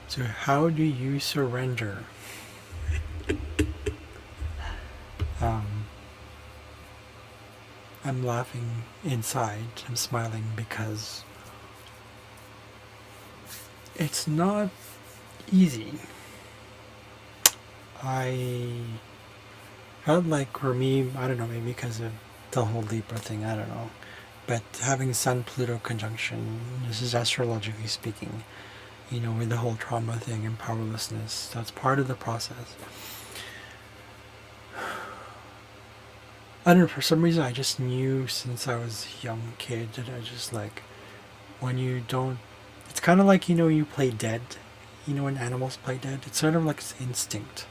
So how do you surrender? Um, I'm laughing inside. I'm smiling because it's not easy. I felt like for me, I don't know, maybe because of the whole Libra thing, I don't know. But having Sun Pluto conjunction, this is astrologically speaking, with the whole trauma thing and powerlessness, that's part of the process. I don't know, for some reason I just knew since I was a young kid that I just like, when you don't, it's kind of like, you play dead, when animals play dead, it's sort of like it's instinct.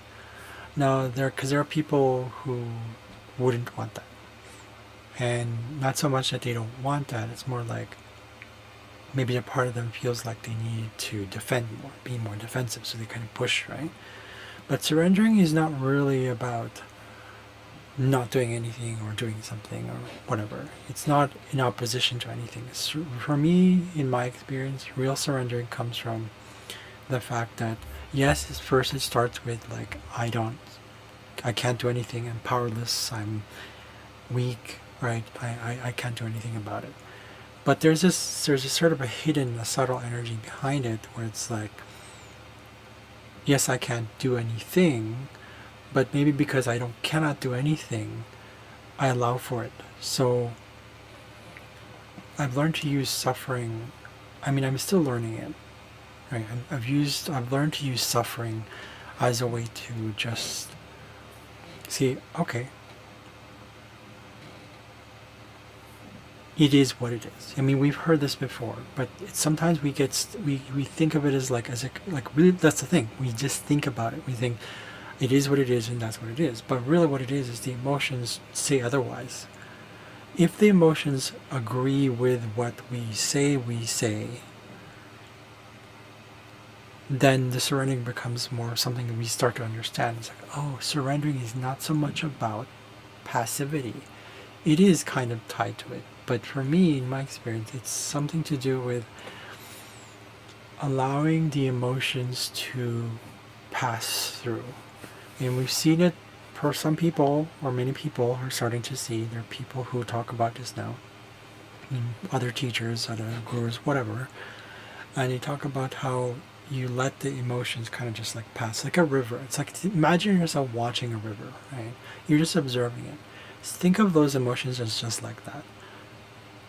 Now, because there are people who wouldn't want that. And not so much that they don't want that, it's more like maybe a part of them feels like they need to defend more, be more defensive, so they kind of push, right? But surrendering is not really about not doing anything or doing something or whatever. It's not in opposition to anything. For me, in my experience, real surrendering comes from the fact that, yes, at first it starts with like, I can't do anything, I'm powerless, I'm weak, right? I can't do anything about it. But there's a sort of a subtle energy behind it where it's like, yes, I can't do anything, but maybe because I cannot do anything, I allow for it. So I've learned to use suffering. I mean, I'm still learning it, right? I've learned to use suffering as a way to just see, okay, it is what it is. I mean, we've heard this before, but sometimes we think of it as like really, that's the thing. We just think about it. We think it is what it is, and that's what it is. But really, what it is the emotions say otherwise. If the emotions agree with what we say, then the surrendering becomes more something that we start to understand. It's like, oh, surrendering is not so much about passivity. It is kind of tied to it. But for me, in my experience, it's something to do with allowing the emotions to pass through. And we've seen it for some people, or many people are starting to see. There are people who talk about this now. Other teachers, other gurus, whatever. And they talk about how you let the emotions kind of just like pass, like a river. It's like, imagine yourself watching a river, right? You're just observing it. Think of those emotions as just like that.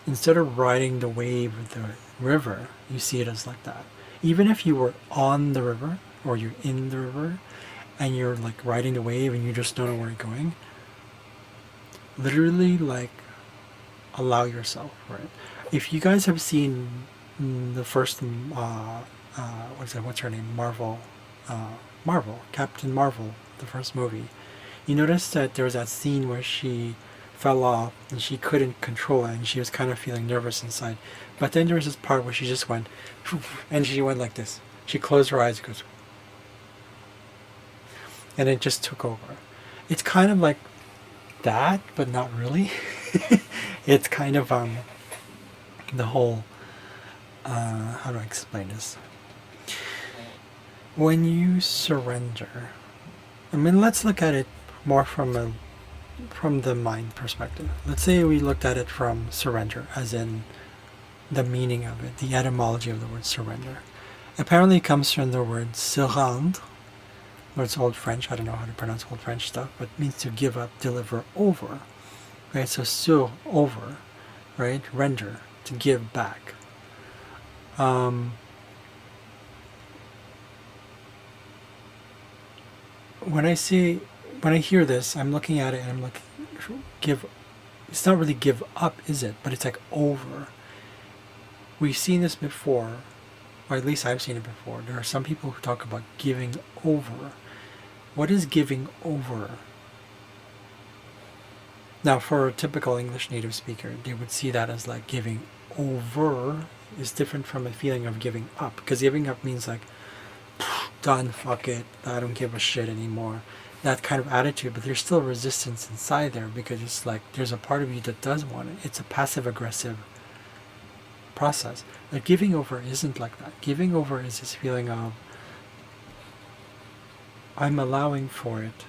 Instead of riding the wave of the river, you see it as like that. Even if you were on the river or you're in the river and you're like riding the wave and you just don't know where you're going, literally like allow yourself, right? If you guys have seen the first, what's her name? Captain Marvel, the first movie, you notice that there was that scene where she fell off and she couldn't control it and she was kind of feeling nervous inside. But then there was this part where she just went, and she went like this. She closed her eyes and goes, and it just took over. It's kind of like that, but not really. It's kind of the whole, how do I explain this? When you surrender, I mean, let's look at it more from the mind perspective. Let's say we looked at it from surrender, as in the meaning of it, the etymology of the word surrender. Apparently it comes from the word se rendre, or it's Old French, I don't know how to pronounce Old French stuff, but it means to give up, deliver, over. Right, so sur, over, right, render, to give back. When I hear this, I'm looking at it and I'm like, it's not really give up, is it? But it's like over. We've seen this before, or at least I've seen it before. There are some people who talk about giving over. What is giving over? Now, for a typical English native speaker, they would see that as like giving over is different from a feeling of giving up. Because giving up means like, done, fuck it, I don't give a shit anymore. That kind of attitude, but there's still resistance inside there because it's like there's a part of you that does want it. It's a passive-aggressive process. But giving over isn't like that. Giving over is this feeling of I'm allowing for it.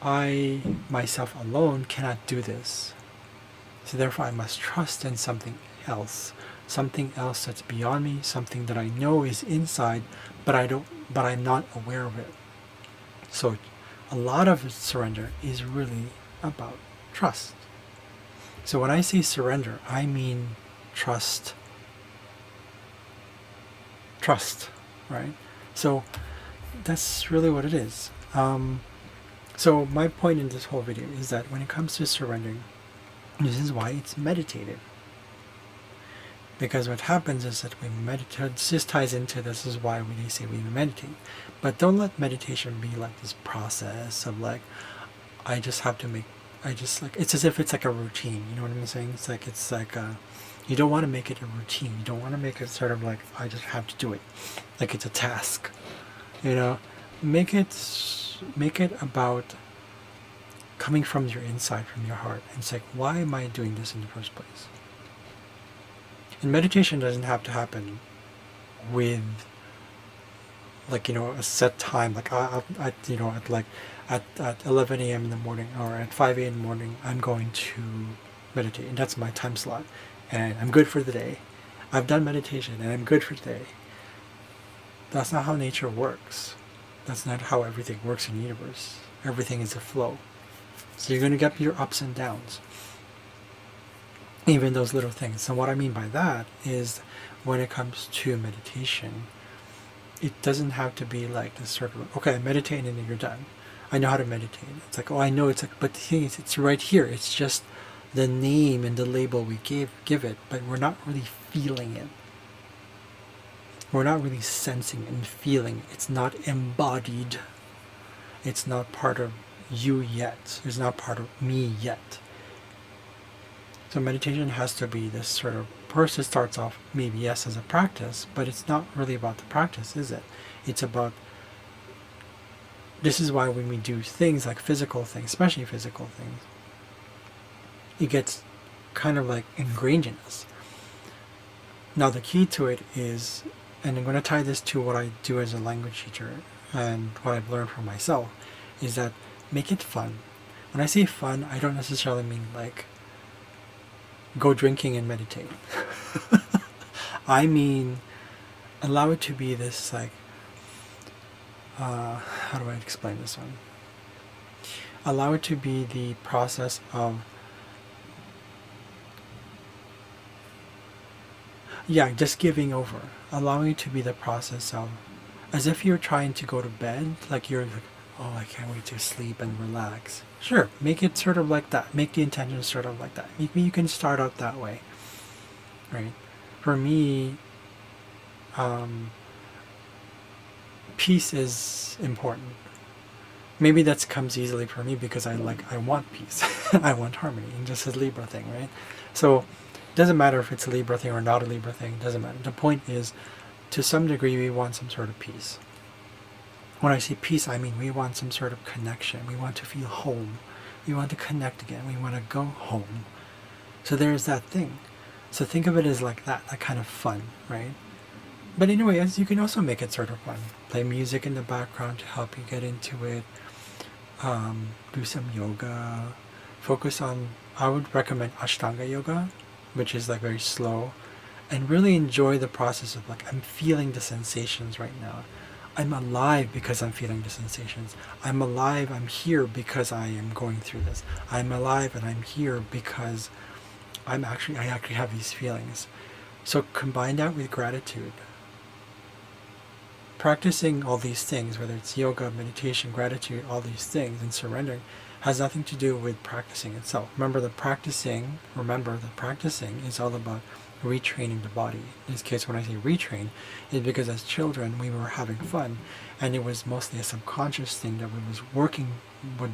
I, myself alone, cannot do this. So therefore I must trust in something else that's beyond me, something that I know is inside, but I'm not aware of it. So a lot of surrender is really about trust. So when I say surrender, I mean trust, right? So that's really what it is. So my point in this whole video is that when it comes to surrendering, this is why it's meditative. Because what happens is that we meditate. This ties into this is why they say we meditate. But don't let meditation be like this process of like, I just have to make, I just like, it's as if it's like a routine. You know what I'm saying? It's like you don't want to make it a routine. You don't want to make it sort of like, I just have to do it. Like it's a task. You know, make it about coming from your inside, from your heart. And it's like, why am I doing this in the first place? And meditation doesn't have to happen with, like, you know, a set time. Like, at 11 a.m. in the morning or at 5 a.m. in the morning, I'm going to meditate. And that's my time slot. And I'm good for the day. I've done meditation and I'm good for the day. That's not how nature works. That's not how everything works in the universe. Everything is a flow. So you're going to get your ups and downs. Even those little things. And what I mean by that is when it comes to meditation, it doesn't have to be like this sort of, okay, I meditate and then you're done. I know how to meditate. It's like, oh, I know. It's like, but the thing is, it's right here. It's just the name and the label we give it, but we're not really feeling it. We're not really sensing and feeling. It's not embodied. It's not part of you yet. It's not part of me yet. So meditation has to be this sort of, first it starts off maybe yes as a practice, but it's not really about the practice, is it? It's about, this is why when we do things like physical things, especially physical things, it gets kind of like ingrained in us. Now the key to it is, and I'm going to tie this to what I do as a language teacher and what I've learned from myself, is that make it fun. When I say fun, I don't necessarily mean like go drinking and meditate. I mean, allow it to be this like, how do I explain this one? Allow it to be the process of, just giving over. Allowing it to be the process of, as if you're trying to go to bed, like you're like, oh, I can't wait to sleep and relax. Sure, make it sort of like that. Make the intention sort of like that. Maybe you can start out that way, right? For me, peace is important. Maybe that comes easily for me because I want peace. I want harmony, and just a Libra thing, right? So it doesn't matter if it's a Libra thing or not a Libra thing. It doesn't matter. The point is, to some degree, we want some sort of peace. When I say peace, I mean we want some sort of connection. We want to feel home. We want to connect again. We want to go home. So there's that thing. So think of it as like that kind of fun, right? But anyway, as you can also make it sort of fun. Play music in the background to help you get into it. Do some yoga. Focus on, I would recommend Ashtanga yoga, which is like very slow. And really enjoy the process of like, I'm feeling the sensations right now. I'm alive because I'm feeling the sensations. I'm alive, I'm here because I am going through this. I'm alive and I'm here because I actually have these feelings. So combine that with gratitude. Practicing all these things, whether it's yoga, meditation, gratitude, all these things, and surrendering, has nothing to do with practicing itself. Remember the practicing is all about retraining the body. In this case, when I say retrain, is because as children we were having fun, and it was mostly a subconscious thing that was working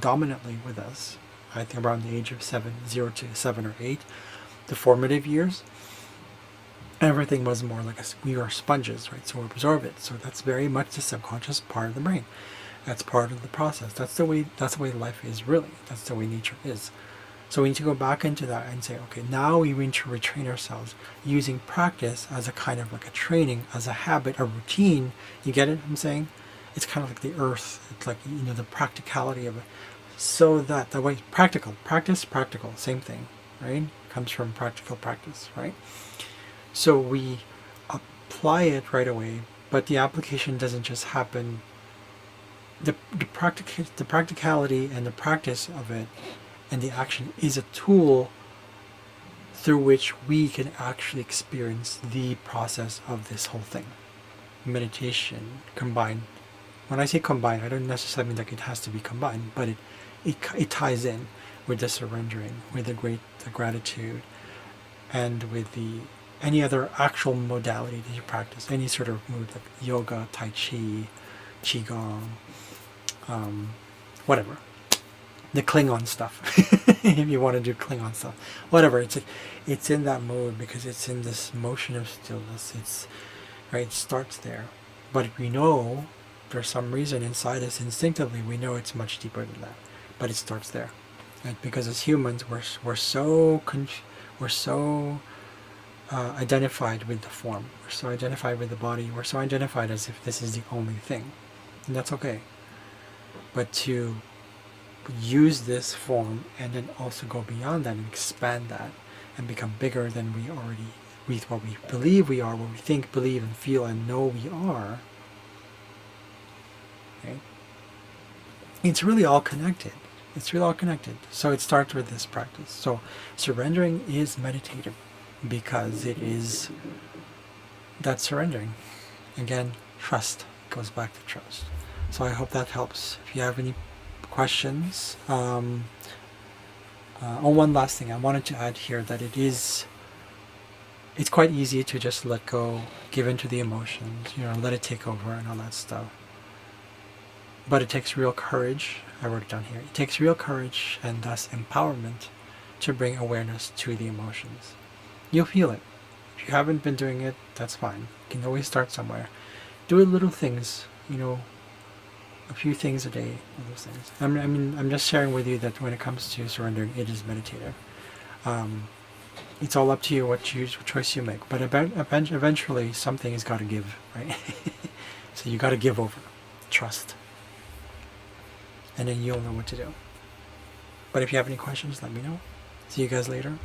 dominantly with us. I think around the age of 0 to 7 or 8, the formative years, everything was more like we are sponges, right? So we absorb it. So that's very much the subconscious part of the brain. That's part of the process. That's the way life is really. That's the way nature is. So we need to go back into that and say, okay, now we need to retrain ourselves using practice as a kind of like a training, as a habit, a routine. You get it? I'm saying it's kind of like the earth. It's like, the practicality of it. So that the way practical, practice, practical, same thing, right? Comes from practical practice, right? So we apply it right away, but the application doesn't just happen. The practicality and the practice of it and the action is a tool through which we can actually experience the process of this whole thing. Meditation combined. When I say combined, I don't necessarily mean like it has to be combined, but it ties in with the surrendering, with the gratitude, and with the any other actual modality that you practice, any sort of move like yoga, tai chi, qigong, whatever. The Klingon stuff, if you want to do Klingon stuff, whatever. It's in that mode because it's in this motion of stillness. It starts there, but we know for some reason inside us, instinctively, we know it's much deeper than that. But it starts there, right? Because as humans, we're so identified with the form. We're so identified with the body. We're so identified as if this is the only thing, and that's okay. But to use this form and then also go beyond that and expand that and become bigger than what we believe we are, what we think, believe, and feel and know we are, right? It's really all connected. So it starts with this practice. So surrendering is meditative because it is that surrendering. Again, trust goes back to trust. So I hope that helps. If you have any questions, one last thing I wanted to add here, that it's quite easy to just let go, give into the emotions, let it take over and all that stuff. But it takes real courage. I wrote it down here. It takes real courage and thus empowerment to bring awareness to the emotions. You'll feel it. If you haven't been doing it, that's fine. You can always start somewhere. Do little things, a few things a day, all those things. I'm just sharing with you that when it comes to surrendering, it is meditative. It's all up to you what choice you make. But eventually, something has got to give, right? So you got to give over. Trust. And then you'll know what to do. But if you have any questions, let me know. See you guys later.